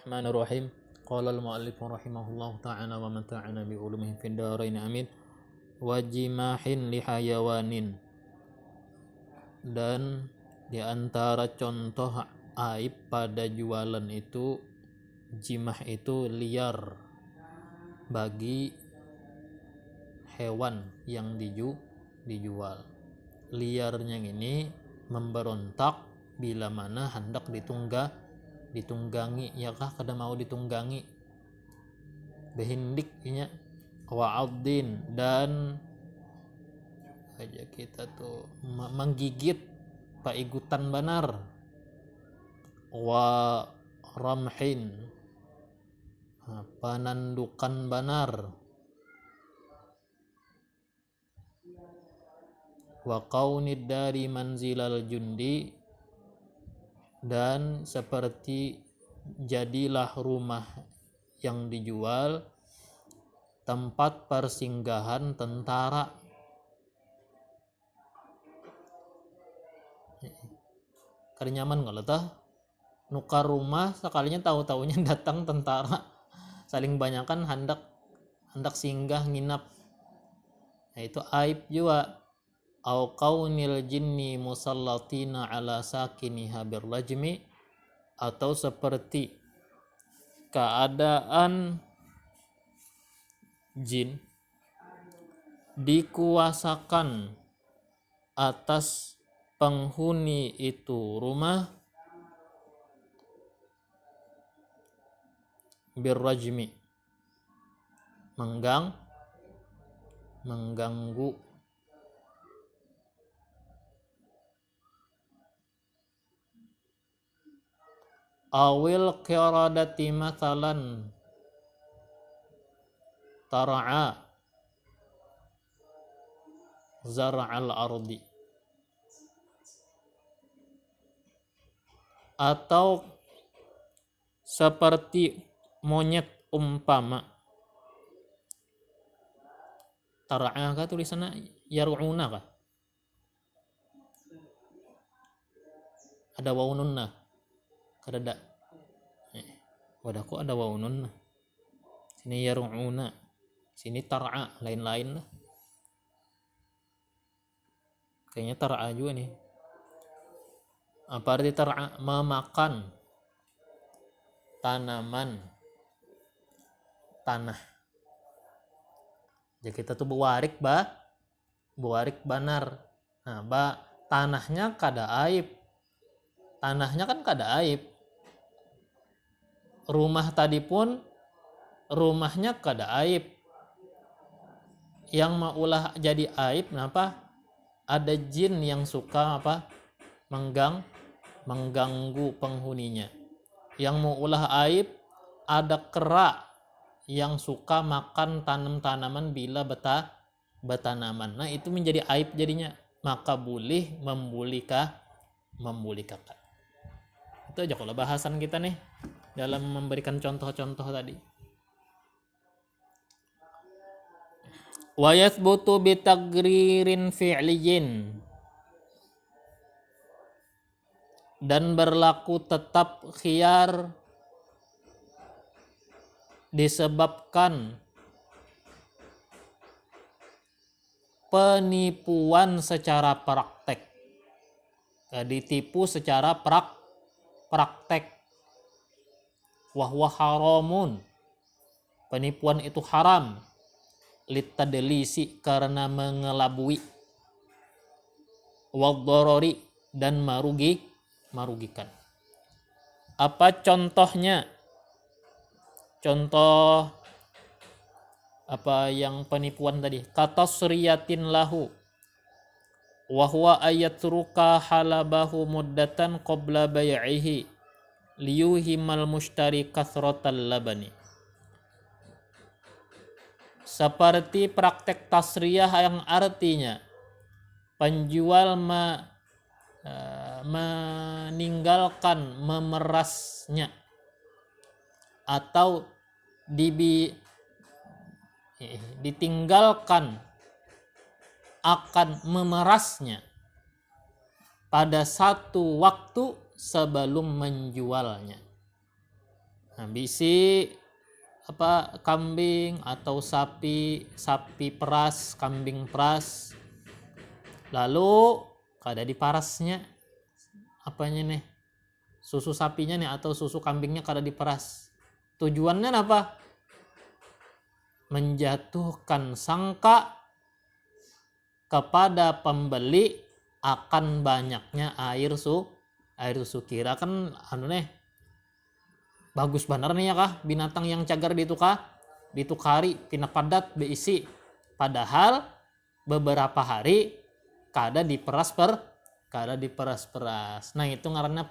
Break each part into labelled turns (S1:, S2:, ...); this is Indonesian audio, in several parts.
S1: Bismillahirrahmanirrahim. Qala al-mu'allif rahimahullahu ta'ala wa mata'ana bi ulumihi fid dharain amin. Wa jimahin li hayawanin. Dan di antara contoh aib pada jualan itu, jimah itu liar bagi hewan yang dijual. Liarnya ini memberontak bila mana hendak ditunggangi, ya kah kada mau ditunggangi, behindik nya wa'adin, dan aja kita tuh menggigit paigutan banar, wa ramhin, panandukan banar, wa qaunid dari manzilal jundi, dan seperti jadilah rumah yang dijual tempat persinggahan tentara. Kada nyaman kalau tah nukar rumah sekalinya tahu-tahunya datang tentara, saling banyakan hendak singgah nginap. Nah, itu aib juga. Au qaunil jinni musallatina ala sakiniha birrajmi, atau seperti keadaan jin dikuasakan atas penghuni itu rumah birrajmi, mengganggu. Awil qiradati mathalan tar'a zar'al ardi, atau seperti monyet umpama. Tar'a kah tulisannya yar'una kah? Ada waunun nah. Kada wadaku ada waunun nah. Sini yar'una, sini tar'a, lain-lain lah. Kayaknya tar'a juga nih. Apa arti tar'a? Memakan tanaman tanah. Jadi kita tuh buarik banar. Nah, tanahnya kada aib. Tanahnya kan kada aib. Rumah tadi pun rumahnya kada aib. Yang maulah jadi aib kenapa? Ada jin yang suka mengganggu penghuninya. Yang maulah aib, ada kera yang suka makan tanaman bila betanaman. Nah, itu menjadi aib jadinya. Maka boleh membulikakan. Itu aja kalau bahasan kita nih dalam memberikan contoh-contoh tadi. Wa yathbutu bi tagririn fi'liyin, dan berlaku tetap khiyar disebabkan penipuan secara praktek. Ditipu secara praktek. Wahwa haramun, penipuan itu haram. Litadlisi, karena mengelabui. Wadharari, dan merugikan. Apa contohnya? Contoh apa yang penipuan tadi? Katasriyatin lahu wa huwa ayatruka halabahu muddatan qabla bai'ihi liyuhimal mushtari kathratal labani. Seperti praktek tasriyah yang artinya penjual meninggalkan memerasnya, atau ditinggalkan akan memerasnya pada satu waktu sebelum menjualnya. Nah, bisi kambing atau sapi peras, kambing peras, lalu kada diparasnya apanya nih, susu sapinya nih atau susu kambingnya kada diperas. Tujuannya apa? Menjatuhkan sangka kepada pembeli akan banyaknya air susu. Kira kan bagus benar nih ya kah binatang yang cagar ditukari tina padat beisi, padahal beberapa hari kada diperas. Nah itu ngaranna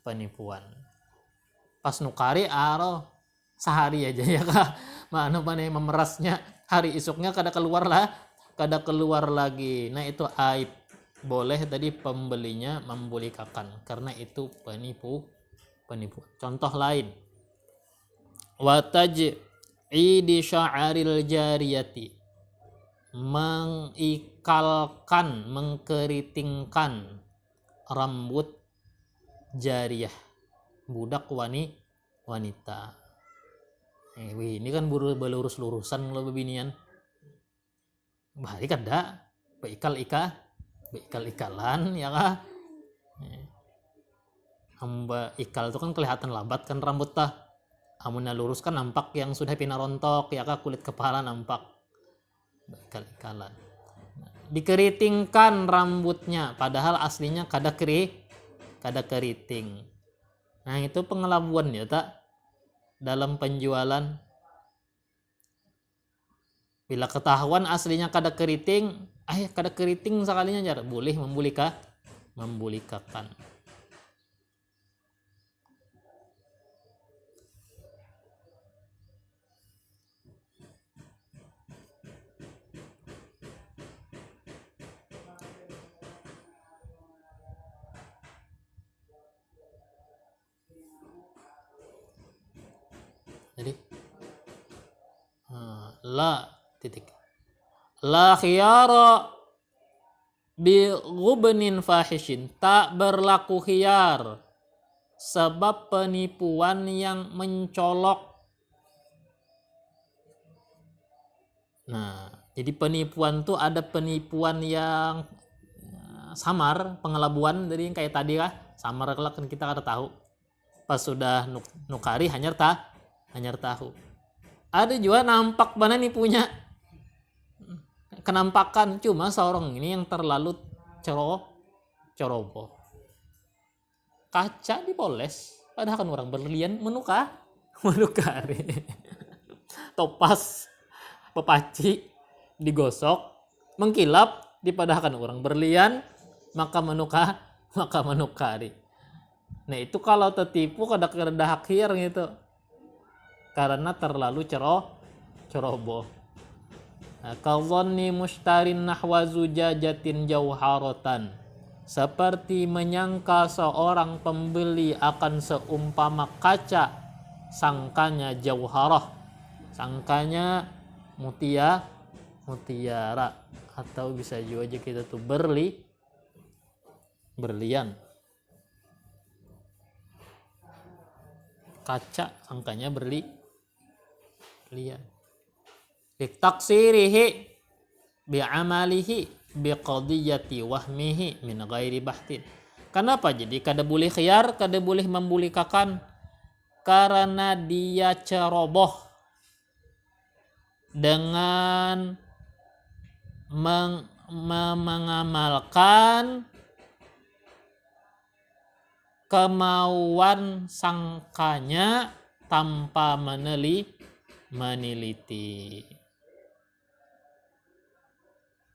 S1: penipuan. Pas nukari sehari aja ya kah mana memerasnya, hari isuknya kada keluar lagi. Nah itu aib. Boleh tadi pembelinya membulikakan karena itu penipuan. Contoh lain, wataj'idi sya'aril jariyati, mengikalkan, mengkeritingkan rambut jariyah, budak wanita. Ini kan belurus-lurusan lo bebinian. Bahari kada beikal-ikalan ya kah? Hamba ikal itu kan kelihatan lambat kan rambut tah. Amunnya lurus kan nampak yang sudah pinarontok ya kah, kulit kepala nampak. Ikal-ikalan. Dikeritingkan rambutnya padahal aslinya kada keriting. Nah itu pengelabuan ya tak dalam penjualan. Bila ketahuan aslinya kada keriting sekalinya jar boleh membulikakan. Jadi la khiyara bi ghubnin fahishin, tak berlaku khiyar sebab penipuan yang mencolok. Nah jadi penipuan tuh ada penipuan yang samar, pengelabuan dari yang kayak tadi lah samar kan kita kada tahu, pas sudah nukari hanyar tahu. Ada juga nampak mana nih punya kenampakan, cuma seorang ini yang terlalu ceroboh. Kaca dipoles padahal kan orang berlian menukari. Topas pepaci digosok mengkilap dipadahkan orang berlian maka menukari. Nah itu kalau tertipu kada akhir gitu karena terlalu ceroboh. Kadzanni mushtarin nahwa zujajatin jauharatan, seperti menyangka seorang pembeli akan seumpama kaca, sangkanya jauharah, sangkanya mutiara, atau bisa juga kita tuh berlian. Kaca sangkanya berlian. Taksirihi bi'amalihi biqadiyati wahmihi min ghairi bahtin. Kenapa jadi kada boleh khiyar, kada boleh membulikakan? Karena dia ceroboh dengan mengamalkan kemauan sangkanya tanpa meneliti.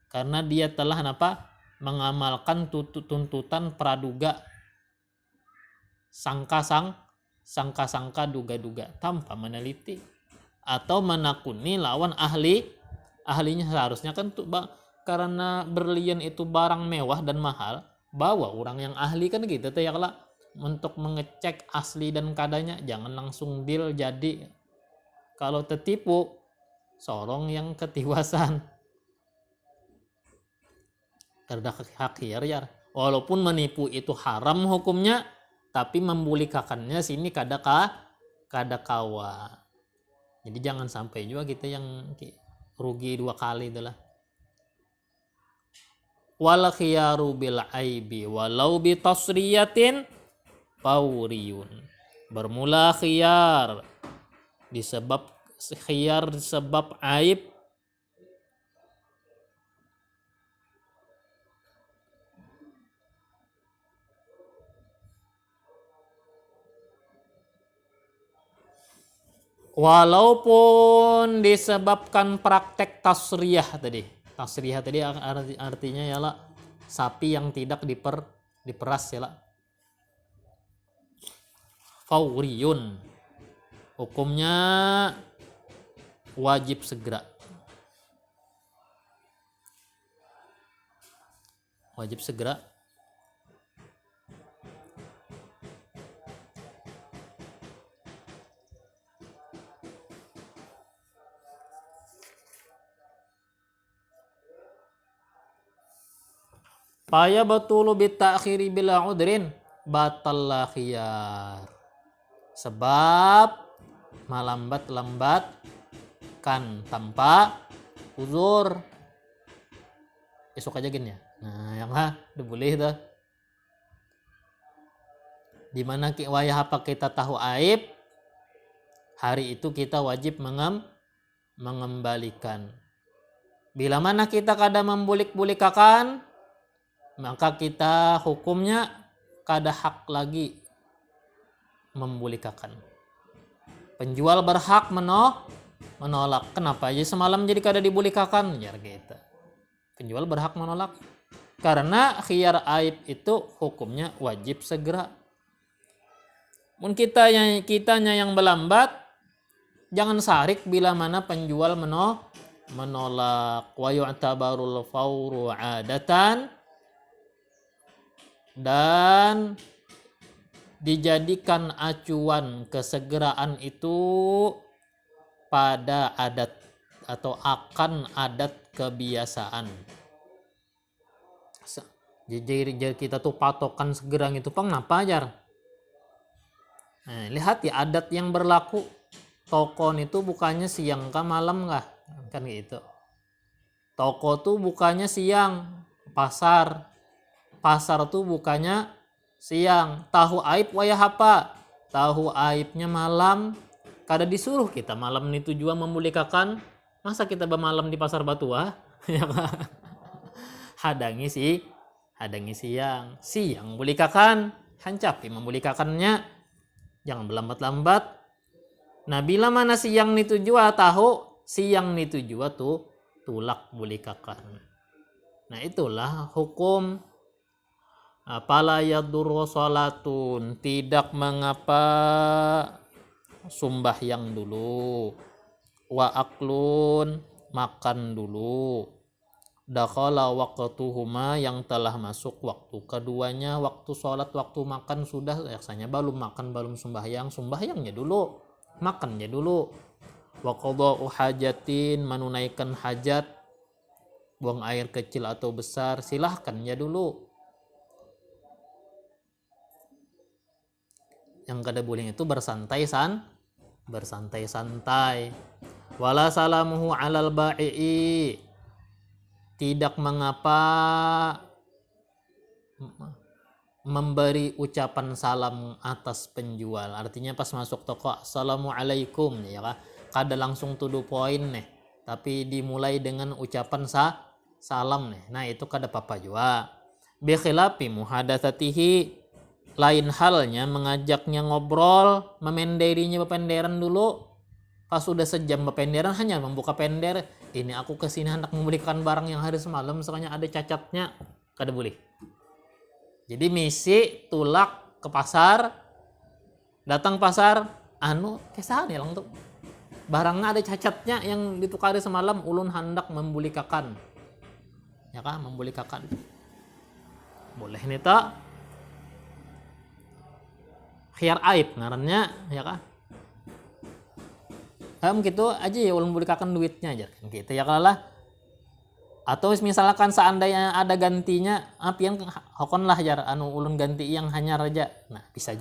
S1: Karena dia telah mengamalkan tuntutan praduga, sangka duga-duga tanpa meneliti atau menakuni lawan ahlinya. Seharusnya kan karena berlian itu barang mewah dan mahal, bawa orang yang ahli kan gitu tuh ya kalau untuk mengecek asli dan kadanya, jangan langsung deal jadi. Kalau tertipu sorong yang ketiwasan karena hakir ya, walaupun menipu itu haram hukumnya, tapi membulikakannya sini kada kada kawa. Jadi jangan sampai juga kita yang rugi 2 kali itulah. Wal khiyaru bil aibi walau bi tasriyatin fauriyun. Bermula khiyar disebab aib walaupun disebabkan praktek tasriyah tadi. Tasriyah tadi artinya ialah sapi yang tidak diperas ya lah. Fauriyun. Hukumnya wajib segera. Wajib segera. Paya batulu bitakhiri bila udrin batal khiyar. Sebab melambat-lambat kan tanpa uzur. Esok aja gini ya. Nah, yang udah boleh dah. Dimana wayah apa kita tahu aib, hari itu kita wajib mengembalikan. Bila mana kita kada membulik-bulikakan, maka kita hukumnya kada hak lagi membulikakan. Penjual berhak menolak. Kenapa aja semalam jadi kada dibulikakan? Ya gitu. Penjual berhak menolak. Karena khiyar aib itu hukumnya wajib segera. Mun kitanya yang melambat, jangan sarik bila mana penjual menolak. Wa yu'tabarul fawru 'adatan, dan dijadikan acuan kesegeraan itu pada adat atau akan adat kebiasaan. Jadi kita tuh patokan segera itu kenapa ajar? Nah, lihat ya adat yang berlaku. Toko itu bukannya siang kah malam kah? Kan gitu. Toko tuh bukannya siang, pasar tuh bukannya siang. Tahu aib wayah apa? Tahu aibnya malam. Kada disuruh kita malam itu juga memulikakan. Masa kita bermalam di pasar Batua? Ya kan? Hadangi siang. Siang mulikakan. Hancapi memulikakannya. Jangan berlambat-lambat. Nah, bila mana siang itu juga tahu, siang itu juga tuh tulak mulikakan. Nah, itulah hukum. Apala yadurru salatun, tidak mengapa sumbahyang dulu. Wa aklun, makan dulu. Dakhala waqtuhuma, yang telah masuk waktu keduanya. Waktu sholat, waktu makan sudah, biasanya belum makan, belum sumbahyangnya dulu, makannya dulu. Wa qada'u hajatin, menunaikan hajat, buang air kecil atau besar, silahkannya dulu. Yang kada boleh itu bersantai-santai. Wala salamuhu 'alal ba'i, tidak mengapa memberi ucapan salam atas penjual. Artinya pas masuk toko, assalamualaikum, ya kah? Kada langsung to the point nih, tapi dimulai dengan ucapan salam nih. Nah, itu kada apa-apa juga. Bi khilafi muhadatsatihi, lain halnya mengajaknya ngobrol, memenderinya bependeran dulu. Pas sudah sejam bependeran hanya membuka pender, ini aku kesini hendak membelikan barang yang hari semalam, soalnya ada cacatnya, kada boleh. Jadi misi tulak ke pasar, datang pasar, kesan ya lang tuh. Barangnya ada cacatnya yang ditukari semalam, ulun hendak membulikakan. Ya kan, membulikakan. Boleh nih tak? Khiyar aib ngarannya, ya kan? Gitu aja ya ulun bulikakan duitnya aja kan gitu ya kalah. Atau misalkan seandainya ada gantinya, pian hokon lah jar ulun ganti yang hanya raja. Nah, bisa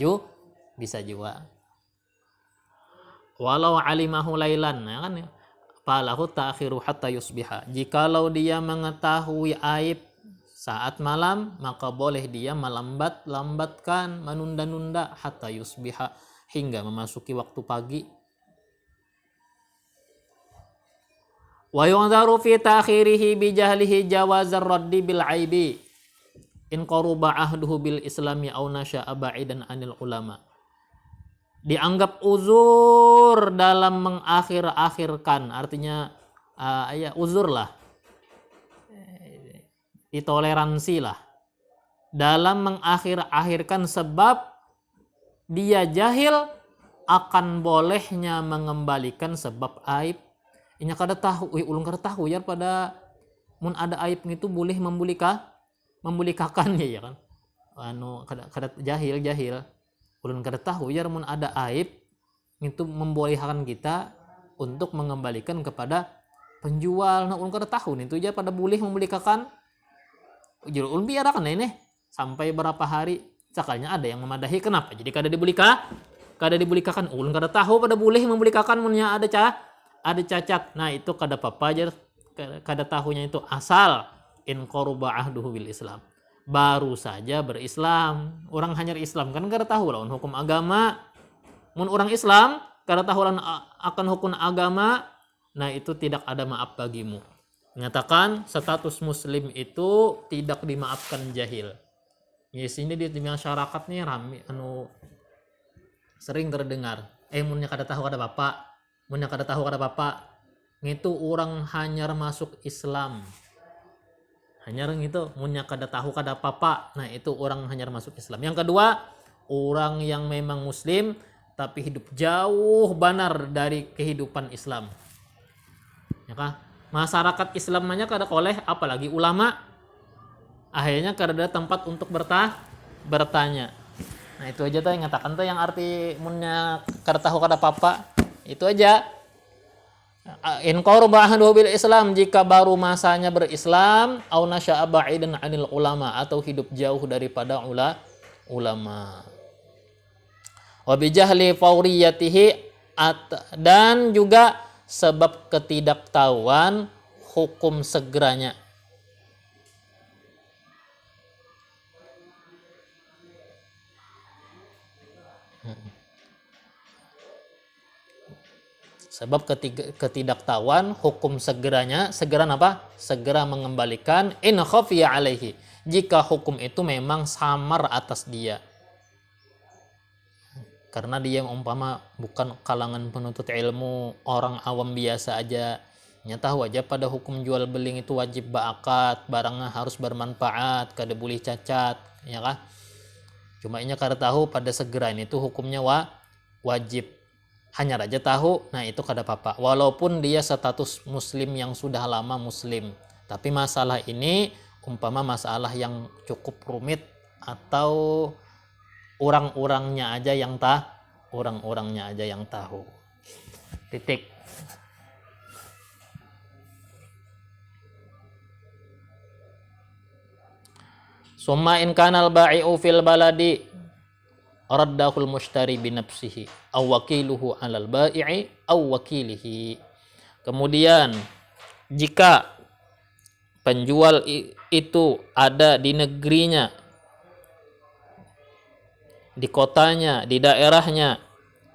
S1: juga. walau alimahu lailan, ya kan ya. Falahu ta'khiru hatta yusbiha. Jikalau dia mengetahui aib saat malam, maka boleh dia melambatkan, menunda-nunda hatta yusbiha, hingga memasuki waktu pagi. Wa yu'dharu fi ta'khirihi bi jahlihi jawazar raddi bil aibi in qaruba ahduhu bil islami aw nasha'a ba'idan anil ulama. Dianggap uzur dalam mengakhir-akhirkan, artinya uzur lah, ditoleransi lah dalam mengakhir-akhirkan sebab dia jahil akan bolehnya mengembalikan sebab aib. Inya kada tahu, ulun kada tahu ya pada mun ada aib itu boleh membulikakan ya kan. Kada jahil ulun kada tahu ya mun ada aib itu membolehkan kita untuk mengembalikan kepada penjual. Nah ulun kada tahu nih itu aja pada boleh membulikakan. Jadi ulun biarakan ini sampai berapa hari sekalinya ada yang memadahi, kenapa jadi kada dibulikakan. Ulun kada tahu pada boleh membulikakan munnya ada cacat. Nah itu kada apa-apa aja, kada tahunya itu asal in qaruba ahduhu bil Islam, baru saja berislam. Orang hanya Islam kan kada tahu lawan hukum agama. Mun orang Islam kada tahu akan hukum agama, nah itu tidak ada maaf bagimu. Menyatakan status muslim itu tidak dimaafkan jahil. Ya sini di masyarakat nih rame sering terdengar. Munnya kada tahu kada bapak. Munnya kada tahu kada bapak. Itu orang hanyar masuk Islam. Hanyar gitu, munnya kada tahu kada papa. Nah, itu orang hanyar masuk Islam. Yang kedua, orang yang memang muslim tapi hidup jauh benar dari kehidupan Islam. Ya kan? Masyarakat Islamnya kada koleh, apalagi ulama. Akhirnya kada ada tempat untuk bertanya. Nah, itu aja tuh yang ngatakan tuh yang arti munnya kada tahu kada papa. Itu aja. In qarba ahduhu bil Islam, jika baru masanya berislam, au nasya'a ba'idan 'anil ulama, atau hidup jauh daripada ulama. Wa bi jahli fawriyatihi, dan juga sebab ketidaktahuan hukum segeranya. Sebab ketidaktahuan hukum segeranya, segera apa? Segera mengembalikan in khafiya alaihi, jika hukum itu memang samar atas dia. Karena dia umpama bukan kalangan penuntut ilmu, orang awam biasa aja, tahu aja pada hukum jual beli itu wajib ba'akad, barangnya harus bermanfaat, kada boleh cacat, ya kah? Cuma inya kada tahu pada segera ini tuh hukumnya wajib. Hanya raja tahu, nah itu kada apa-apa. Walaupun dia status muslim yang sudah lama muslim. Tapi masalah ini umpama masalah yang cukup rumit atau orang-orangnya aja yang tahu. Titik. Summa in kanal ba'i'u fil baladi raddahul mushtari binafsihi aw wakiluhu 'alal ba'i'i aw wakilihi. Kemudian jika penjual itu ada di negerinya, di kotanya, di daerahnya,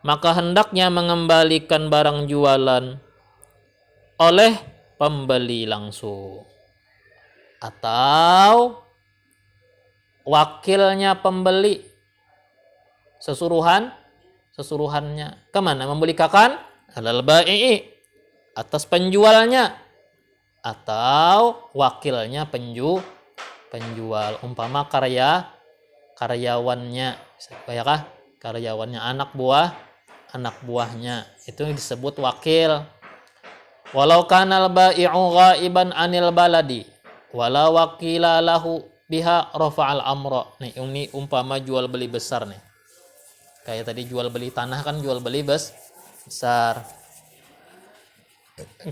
S1: maka hendaknya mengembalikan barang jualan oleh pembeli langsung atau wakilnya pembeli, sesuruhannya kemana membelikan? Alal ba'i'i, atas penjualnya, atau wakilnya penjual, umpama karyawannya, bayakah karyawannya, anak buahnya, itu disebut wakil. Walau kanal ba'i'u ghaiban anil baladi wala wakila lahu biha rafa'al amra. Nih ini umpama jual beli besar nih. Kayak tadi jual beli tanah kan jual beli besar.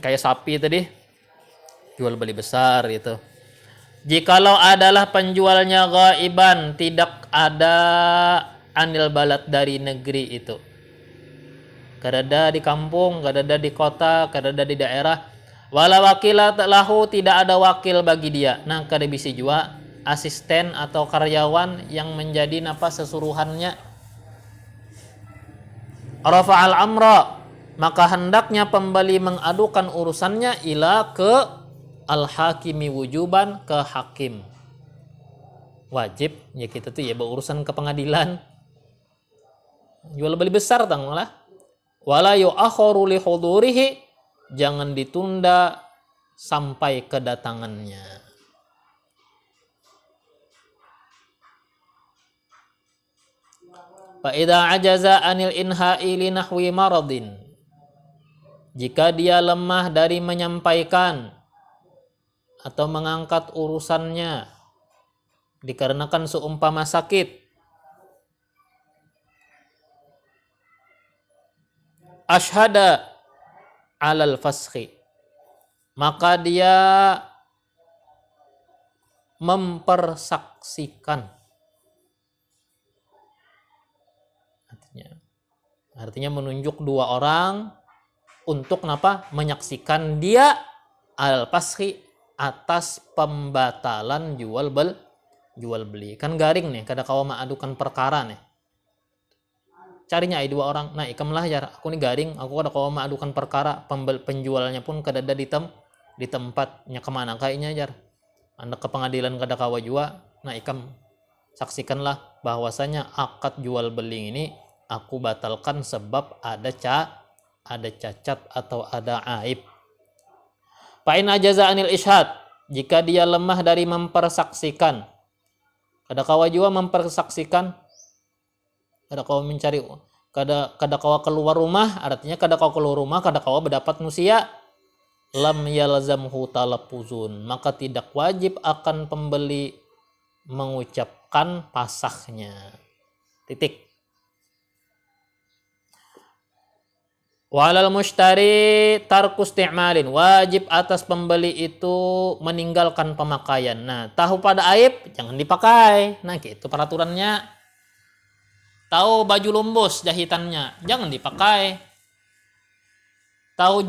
S1: Kayak sapi tadi jual beli besar gitu. Jikalau adalah penjualnya ghaiban, tidak ada anil balad dari negeri itu. kadada di kampung, kadada di kota, kadada di daerah. Wala wakila lahu, tidak ada wakil bagi dia. Nah, kada bisa juga asisten atau karyawan yang menjadi napa sesuruhannya. Rafa'al amra, maka hendaknya pembeli mengadukan urusannya ila ke al-hakimi wujuban, ke hakim. Wajib ya kita tuh ya berurusan ke pengadilan. Jual beli besar tang malah. Wala yu'akharu li hudurihi, jangan ditunda sampai kedatangannya. Fa idza ajaza anil inha'i li nahwi maradin, jika dia lemah dari menyampaikan atau mengangkat urusannya dikarenakan seumpama sakit, ashada alal faskhi, maka dia mempersaksikan. Artinya menunjuk dua orang untuk napa? Menyaksikan dia al faskhi, atas pembatalan jual beli. Kan garing nih, kada kawa maadukan perkara nih. Carinya dua orang. Nah, ikamlah jar, aku nih garing, aku kada kawa maadukan perkara, penjualnya pun kada ada di tempatnya, kemana kayaknya jar. Anda ke pengadilan kada kawa jua. Nah, ikam saksikanlah bahwasanya akad jual beli ini aku batalkan sebab ada cacat atau ada aib. Fa'in ajaza anil ishad, jika dia lemah dari mempersaksikan, kada kawa jua mempersaksikan, kada kawa mencari, kada kawa keluar rumah, artinya kada kawa keluar rumah, kada kawa berdapat nusia, lam yalzamhu talaffuzun, maka tidak wajib akan pembeli mengucapkan pasahnya. Titik. Walal mushtari tarku isti'malin, wajib atas pembeli itu meninggalkan pemakaian. Nah, tahu pada aib jangan dipakai. Nah, gitu peraturannya. Tahu baju lumbus jahitannya jangan dipakai. Tahu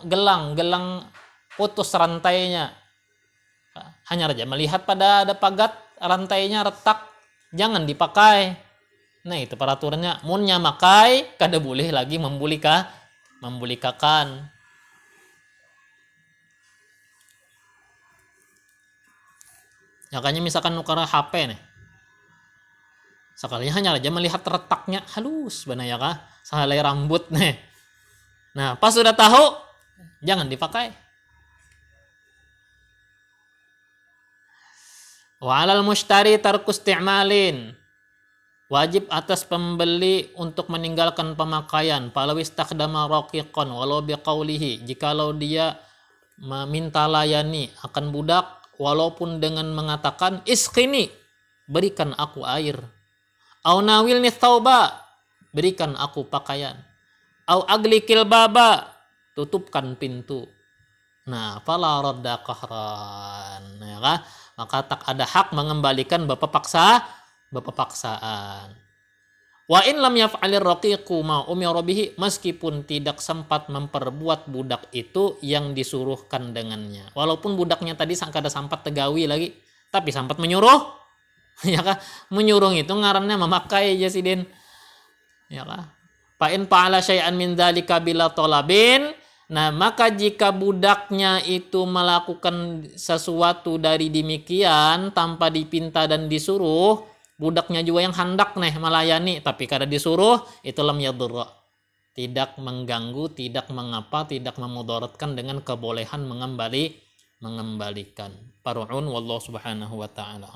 S1: gelang putus rantainya, hanya saja melihat pada ada pagat rantainya retak, jangan dipakai. Nah, itu peraturannya. Munnya makai kada boleh lagi membulikakan. Makanya misalkan nukar HP nih, sekalinya hanya aja melihat retaknya halus banaya kah, sehelai rambut nih. Nah, pas sudah tahu jangan dipakai. Wa 'alal mushtari tarku isti'malin, wajib atas pembeli untuk meninggalkan pemakaian. Palawis takdama raqiqan walau biqaulihi, jikalau dia meminta layani akan budak walaupun dengan mengatakan isqini, berikan aku air. Au nawilni thauba, berikan aku pakaian. Au aglikil baba, tutupkan pintu. Nah, fala radda qahran, ya kan? Maka tak ada hak mengembalikan paksaan. Wa in lam yaf'alir raqiqu ma umira bihi, meskipun tidak sempat memperbuat budak itu yang disuruhkan dengannya. Walaupun budaknya tadi kada sempat tegawi lagi, tapi sempat menyuruh. Ya kan? Menyuruh itu ngarannya memakai jasidin. Ya kan? Fa in fa'ala syai'an min dzalika bila talabin, nah maka jika budaknya itu melakukan sesuatu dari demikian tanpa dipinta dan disuruh, budaknya juga yang hendak nih melayani tapi kada disuruh, itu lam yadurra, tidak mengganggu, tidak mengapa, tidak memudaratkan dengan kebolehan mengembalikan. Paru'un wallahu subhanahu wa ta'ala.